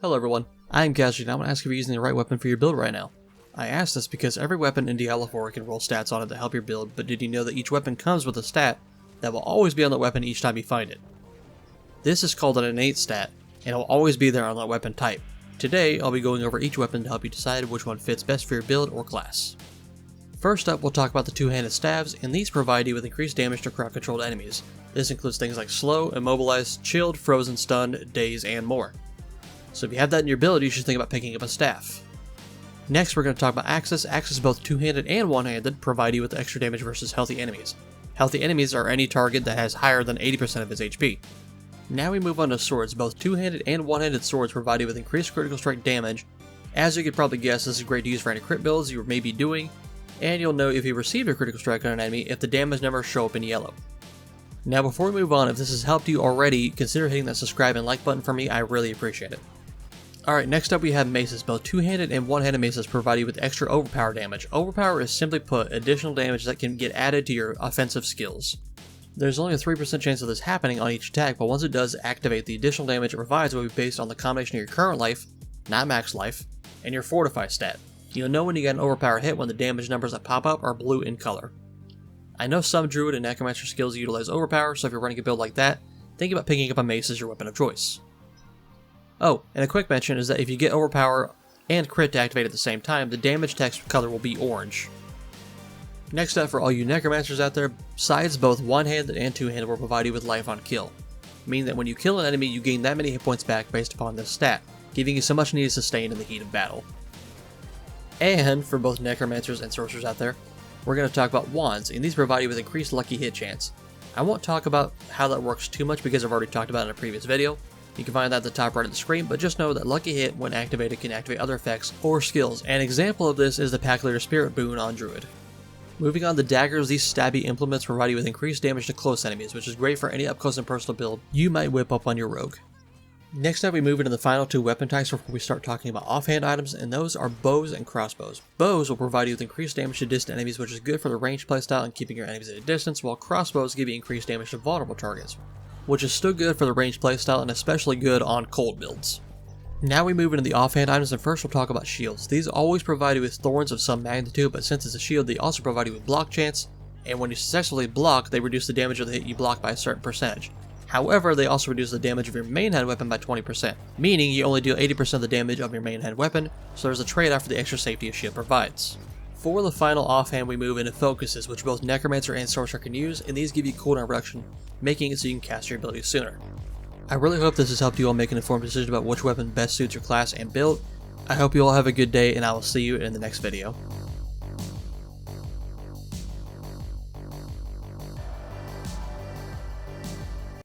Hello everyone, IAmCasualty and I want to ask if you're using the right weapon for your build right now. I ask this because every weapon in Diablo IV can roll stats on it to help your build, but did you know that each weapon comes with a stat that will always be on that weapon each time you find it? This is called an innate stat, and it will always be there on that weapon type. Today, I'll be going over each weapon to help you decide which one fits best for your build or class. First up, we'll talk about the two-handed staves, and these provide you with increased damage to crowd-controlled enemies. This includes things like slow, immobilized, chilled, frozen, stunned, daze, and more. So if you have that in your build, you should think about picking up a staff. Next, we're going to talk about axes. Axes, both two-handed and one-handed, provide you with extra damage versus healthy enemies. Healthy enemies are any target that has higher than 80% of its HP. Now we move on to swords. Both two-handed and one-handed swords provide you with increased critical strike damage. As you could probably guess, this is great to use for any crit builds you may be doing, and you'll know if you received a critical strike on an enemy if the damage numbers show up in yellow. Now before we move on, if this has helped you already, consider hitting that subscribe and like button for me. I really appreciate it. Alright, next up we have maces. Both two-handed and one-handed maces provide you with extra overpower damage. Overpower is simply put additional damage that can get added to your offensive skills. There's only a 3% chance of this happening on each attack, but once it does activate, the additional damage it provides will be based on the combination of your current life, not max life, and your fortify stat. You'll know when you get an overpower hit when the damage numbers that pop up are blue in color. I know some druid and necromancer skills utilize overpower, so if you're running a build like that, think about picking up a mace as your weapon of choice. Oh, and a quick mention is that if you get overpower and crit to activate at the same time, the damage text color will be orange. Next up, for all you necromancers out there, scythes, both one-handed and two-handed, will provide you with life on kill, meaning that when you kill an enemy you gain that many hit points back based upon this stat, giving you so much needed sustain in the heat of battle. And for both necromancers and sorcerers out there, we're going to talk about wands, and these provide you with increased lucky hit chance. I won't talk about how that works too much because I've already talked about it in a previous video. You can find that at the top right of the screen, but just know that Lucky Hit, when activated, can activate other effects or skills. An example of this is the Pack Leader Spirit boon on Druid. Moving on to Daggers, these stabby implements provide you with increased damage to close enemies, which is great for any up-close and personal build you might whip up on your rogue. Next up, we move into the final two weapon types before we start talking about offhand items, and those are bows and crossbows. Bows will provide you with increased damage to distant enemies, which is good for the ranged playstyle and keeping your enemies at a distance, while crossbows give you increased damage to vulnerable targets, which is still good for the ranged playstyle and especially good on cold builds. Now we move into the offhand items, and first we'll talk about shields. These always provide you with thorns of some magnitude, but since it's a shield, they also provide you with block chance, and when you successfully block, they reduce the damage of the hit you block by a certain percentage. However, they also reduce the damage of your main hand weapon by 20%, meaning you only deal 80% of the damage of your main hand weapon, so there's a trade-off for the extra safety a shield provides. For the final offhand, we move into focuses, which both necromancer and sorcerer can use, and these give you cooldown reduction, making it so you can cast your abilities sooner. I really hope this has helped you all make an informed decision about which weapon best suits your class and build. I hope you all have a good day, and I will see you in the next video.